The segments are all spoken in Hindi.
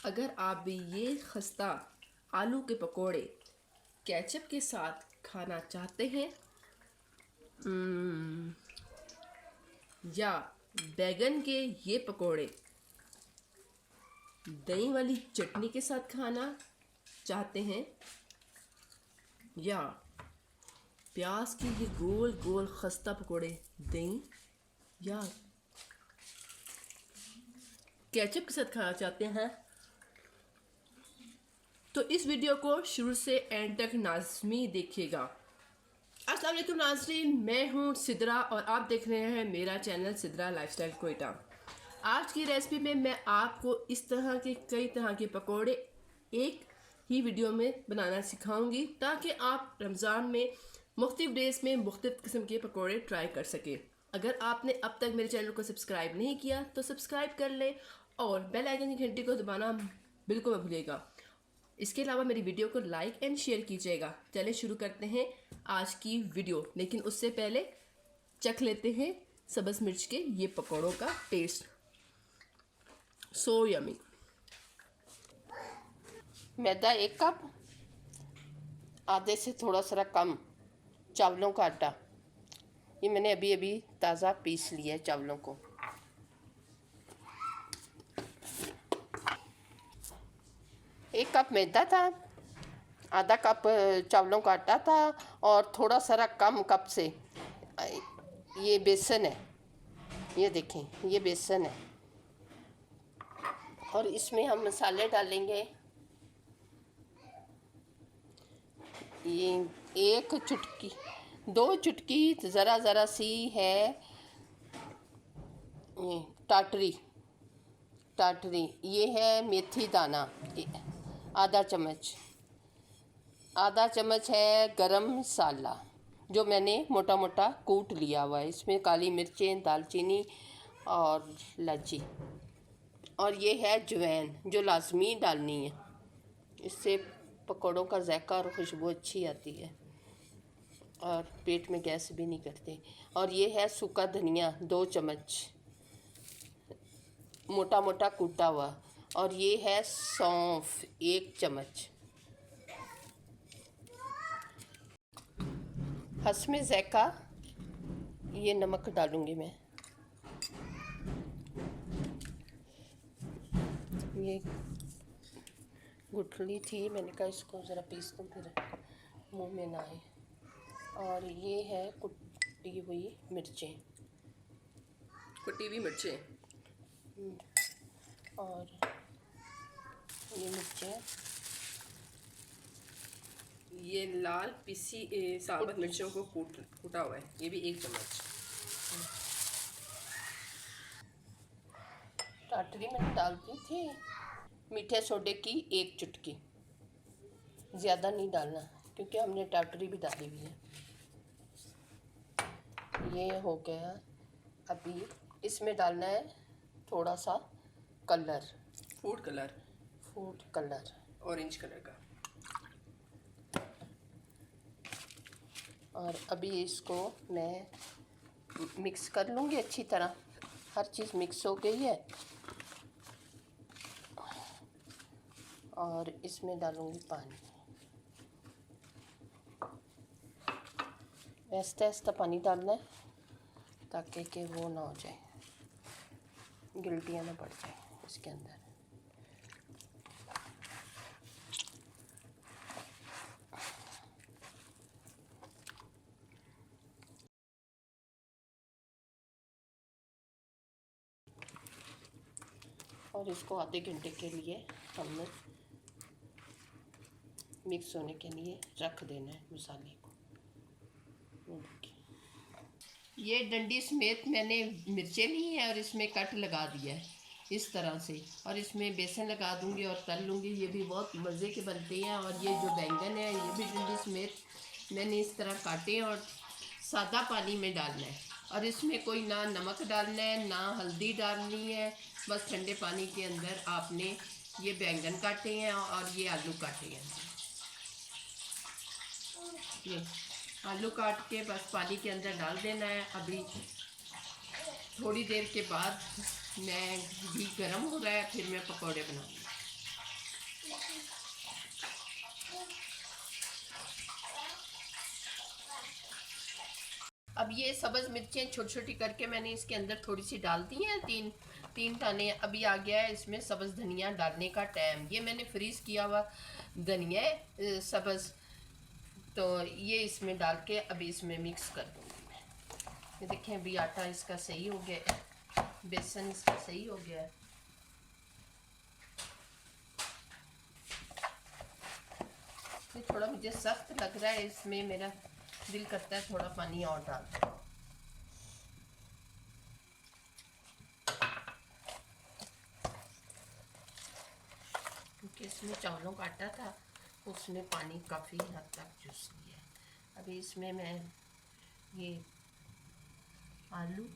अगर आप भी ये खस्ता आलू के पकोड़े केचप के साथ खाना चाहते हैं या बैगन के ये पकोड़े दही वाली चटनी के साथ खाना चाहते हैं या प्याज के ये गोल गोल खस्ता पकोड़े दही या केचप के साथ खाना चाहते हैं तो इस वीडियो को शुरू से एंड तक नाज़मी देखिएगा। अस्सलाम वालेकुम नाज़रीन, मैं हूँ सिद्रा और आप देख रहे हैं मेरा चैनल सिद्रा लाइफस्टाइल कोयटा। आज की रेसिपी में मैं आपको इस तरह के कई तरह के पकोड़े एक ही वीडियो में बनाना सिखाऊंगी ताकि आप रमज़ान में मुख्तलिफ डेज़ में मुख्तलिफ किस्म के पकोड़े ट्राई कर सकें। अगर आपने अब तक मेरे चैनल को सब्सक्राइब नहीं किया तो सब्सक्राइब कर लें और बेल आइकन की घंटी को दबाना बिल्कुल मत भूलिएगा। इसके अलावा मेरी वीडियो को लाइक एंड शेयर कीजिएगा। चलिए शुरू करते हैं आज की वीडियो, लेकिन उससे पहले चख लेते हैं सब्ज़ मिर्च के ये पकौड़ों का टेस्ट। So yummy. मैदा 1 कप, आधे से थोड़ा सा कम चावलों का आटा। ये मैंने अभी अभी ताज़ा पीस लिया है चावलों को। 1 कप मैदा था, आधा कप चावलों का आटा था और थोड़ा सा कम कप से ये बेसन है। ये देखें, ये बेसन है और इसमें हम मसाले डालेंगे। ये 1 चुटकी, 2 चुटकी ज़रा ज़रा सी है टाटरी। ये है मेथी दाना, आधा चम्मच है गरम मसाला जो मैंने मोटा मोटा कूट लिया हुआ है। इसमें काली मिर्चें, दालचीनी और इलायची, और ये है अजवाइन जो लाजमी डालनी है, इससे पकौड़ों का जायका और खुशबू अच्छी आती है और पेट में गैस भी नहीं करते। और ये है सूखा धनिया 2 चम्मच मोटा मोटा कूटा हुआ, और ये है सौंफ 1 चम्मच। हस्मे ज़ायका ये नमक डालूंगी मैं। ये गुठली थी, मैंने कहा इसको ज़रा पीस दूँ फिर मुंह में ना आए। और ये है कुटी हुई मिर्चें, और ये मिर्चें, ये लाल पिसी साबुत मिर्चों को कूटा हुआ है, ये भी 1 चम्मच। टाटरी मैंने डाल दी थी। मीठे सोडे की 1 चुटकी, ज़्यादा नहीं डालना क्योंकि हमने टाटरी भी डाली हुई है। ये हो गया। अभी इसमें डालना है थोड़ा सा colour, food colour orange colour का। और अभी इसको मैं मिक्स कर लूँगी अच्छी तरह। हर चीज़ मिक्स हो गई है और इसमें डालूँगी पानी। आहिस्ता आहिस्ता पानी डालना है ताकि कि वो ना हो जाए, गिल्टियाँ ना पड़ जाए इसके अंदर। और इसको आधे घंटे के लिए हमने मिक्स होने के लिए रख देना है मसाले को। ये डंडी समेत मैंने मिर्चें ली हैं और इसमें कट लगा दिया है इस तरह से, और इसमें बेसन लगा दूंगी और तल लूँगी। ये भी बहुत मज़े के बनते हैं। और ये जो बैंगन है ये भी डंडी समेत मैंने इस तरह काटे और सादा पानी में डालना है। और इसमें कोई ना नमक डालना है ना हल्दी डालनी है, बस ठंडे पानी के अंदर आपने ये बैंगन काटे हैं और ये आलू काटे हैं। ये आलू काट के बस पानी के अंदर डाल देना है। अभी थोड़ी देर के बाद मैं घी गर्म हो रहा है, फिर मैं पकौड़े बनाऊंगी। अब ये सब्ज़ मिर्चें छोटी छोटी करके मैंने इसके अंदर थोड़ी सी डाल दी हैं, तीन दाने। अभी आ गया है इसमें सब्ज़ धनिया डालने का टाइम। ये मैंने फ्रीज़ किया हुआ धनिया है सब्ज़, तो ये इसमें डाल के अभी इसमें मिक्स कर दूँगी मैं। ये देखें अभी आटा इसका सही हो गया है, बेसन इसका सही हो गया है। ये थोड़ा मुझे सख्त लग रहा है, इसमें मेरा दिल करता है थोड़ा पानी और डाल दूं। क्योंकि इसमें चावलों का आटा था, उसने पानी काफ़ी हद तक चूस लिया है। अभी इसमें मैं ये आलू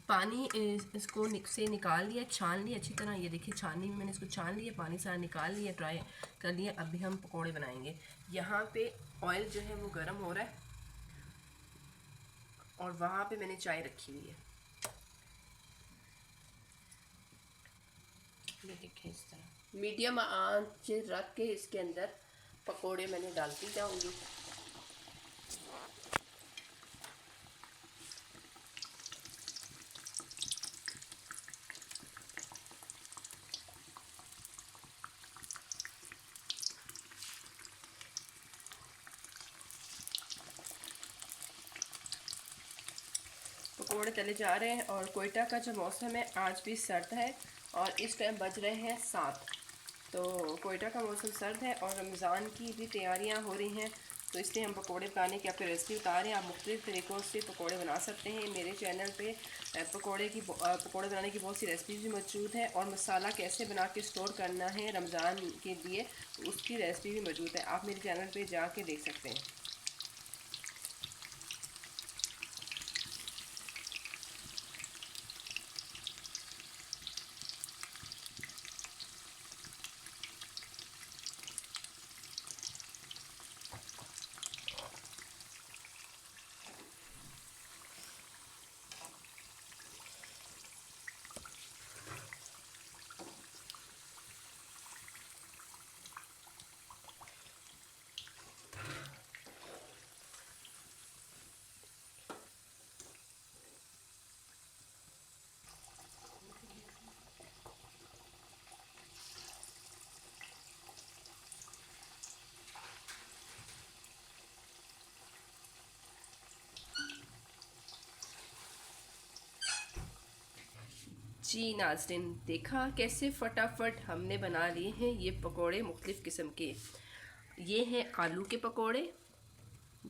पानी इसको से निकाल लिया, छान लिया अच्छी तरह। ये देखिए छाननी में मैंने इसको छान लिया, पानी सारा निकाल लिया, ड्राई कर लिया। अभी हम पकोड़े बनाएंगे। यहाँ पे ऑयल जो है वो गर्म हो रहा है और वहाँ पे मैंने चाय रखी हुई है। ये देखिए इस तरह मीडियम आंच रख के इसके अंदर पकोड़े मैंने डालती जाऊँगी। पकोड़े तले जा रहे हैं और कोयटा का जो मौसम है आज भी सर्द है और इस टाइम बज रहे हैं 7। तो कोयटा का मौसम सर्द है और रमज़ान की भी तैयारियां हो रही हैं, तो इसलिए हम पकोड़े बनाने की आपकी रेसिपी बता रहे हैं। आप मुख्तलिफ़ तरीक़ों से पकोड़े बना सकते हैं। मेरे चैनल पे पकोड़े बनाने की बहुत सी रेसिपी भी मौजूद है और मसाला कैसे बना के स्टोर करना है रमज़ान के लिए उसकी रेसिपी भी मौजूद है। आप मेरे चैनल पर जाके देख सकते हैं। जी नाज़रीन, देखा कैसे फटाफट हमने बना लिए हैं ये पकोड़े मुख्तलिफ़ किस्म के। ये हैं आलू के पकोड़े,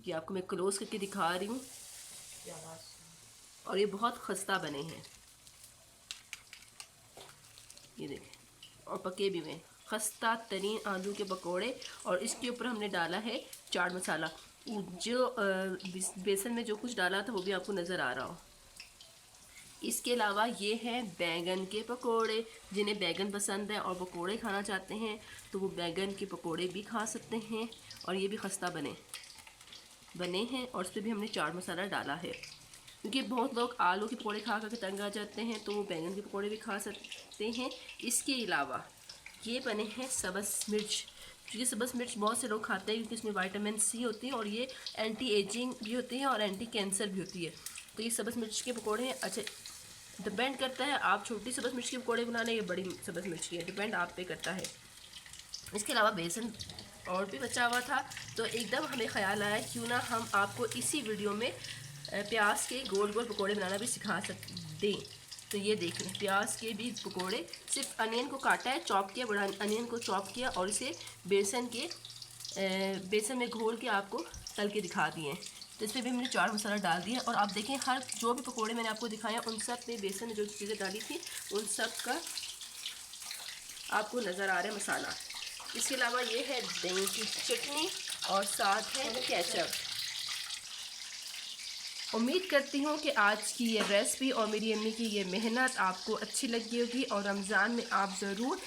ये आपको मैं क्लोज़ करके दिखा रही हूँ और ये बहुत खस्ता बने हैं। ये देखें और पके भी हुए खस्ता तरीन आलू के पकोड़े। और इसके ऊपर हमने डाला है चाट मसाला। जो बेसन में जो कुछ डाला था वो भी आपको नज़र आ रहा हो। इसके अलावा ये हैं बैंगन के पकोड़े। जिन्हें बैंगन पसंद है और पकोड़े खाना चाहते हैं तो वो बैंगन के पकोड़े भी खा सकते हैं। और ये भी खस्ता बने हैं और उस पर भी हमने चाट मसाला डाला है। क्योंकि बहुत लोग आलू के पकोड़े खा कर तंग आ जाते हैं तो वो बैंगन के पकोड़े भी खा सकते हैं। इसके अलावा ये बने हैं सब्ज़ मिर्च। क्योंकि सब्ज़ मिर्च बहुत से लोग खाते हैं क्योंकि इसमें विटामिन सी होती है और ये एंटी एजिंग भी होती है और एंटी कैंसर भी होती है। तो ये सब्ज़ मिर्च के पकोड़े हैं। अच्छा, डिपेंड करता है आप छोटी सब्ज़ मिर्च के पकोड़े बनाने या बड़ी सब्ज़ मिर्च की है, डिपेंड आप पे करता है। इसके अलावा बेसन और भी बचा हुआ था तो एकदम हमें ख्याल आया क्यों ना हम आपको इसी वीडियो में प्याज के गोल गोल पकोड़े बनाना भी सिखा दें। तो ये देख लें प्याज के भी पकोड़े, सिर्फ अनियन को काटा है, चॉप किया, बड़ा अनियन को चॉप किया और इसे बेसन में घोल के आपको तल के दिखा दिए हैं। तो इस पर भी हमने चाट मसाला डाल दिया और आप देखें हर जो भी पकोड़े मैंने आपको दिखाया उन सब पे बेसन में जो चीज़ें डाली थी उन सब का आपको नज़र आ रहा है मसाला। इसके अलावा ये है दही की चटनी और साथ है केचप। उम्मीद करती हूँ कि आज की ये रेसिपी और मेरी अम्मी की ये मेहनत आपको अच्छी लगी होगी और रमज़ान में आप ज़रूर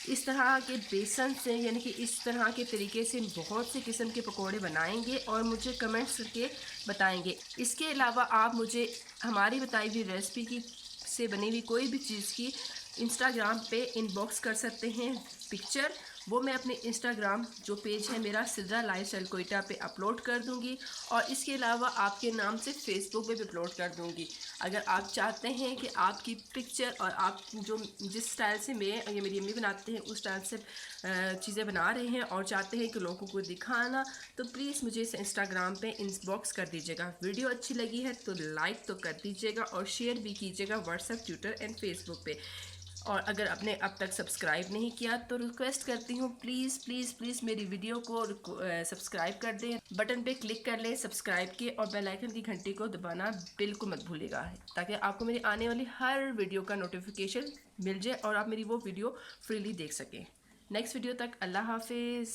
इस तरह के बेसन से यानी कि इस तरह के तरीके से बहुत से किस्म के पकोड़े बनाएंगे और मुझे कमेंट्स करके बताएंगे। इसके अलावा आप मुझे हमारी बताई हुई रेसिपी की से बनी हुई कोई भी चीज़ की इंस्टाग्राम पे इनबॉक्स कर सकते हैं पिक्चर, वो मैं अपने इंस्टाग्राम जो पेज है मेरा सिद्रा लाइफस्टाइल कोयटा पे अपलोड कर दूंगी, और इसके अलावा आपके नाम से फेसबुक पे भी अपलोड कर दूंगी। अगर आप चाहते हैं कि आपकी पिक्चर और आप जो जिस स्टाइल से मैं या मेरी अम्मी बनाते हैं उस स्टाइल से चीज़ें बना रहे हैं और चाहते हैं कि लोगों को दिखाना, तो प्लीज़ मुझे इसे इंस्टाग्राम पे इनबॉक्स कर दीजिएगा। वीडियो अच्छी लगी है तो लाइक तो कर दीजिएगा और शेयर भी कीजिएगा व्हाट्सएप, ट्विटर एंड फेसबुक पे। और अगर आपने अब तक सब्सक्राइब नहीं किया तो रिक्वेस्ट करती हूँ प्लीज़ प्लीज़ प्लीज़ मेरी वीडियो को सब्सक्राइब कर दें, बटन पे क्लिक कर लें सब्सक्राइब के, और बेल आइकन की घंटी को दबाना बिल्कुल मत भूलिएगा, ताकि आपको मेरी आने वाली हर वीडियो का नोटिफिकेशन मिल जाए और आप मेरी वो वीडियो फ्रीली देख सकें। नेक्स्ट वीडियो तक अल्लाह हाफिज़।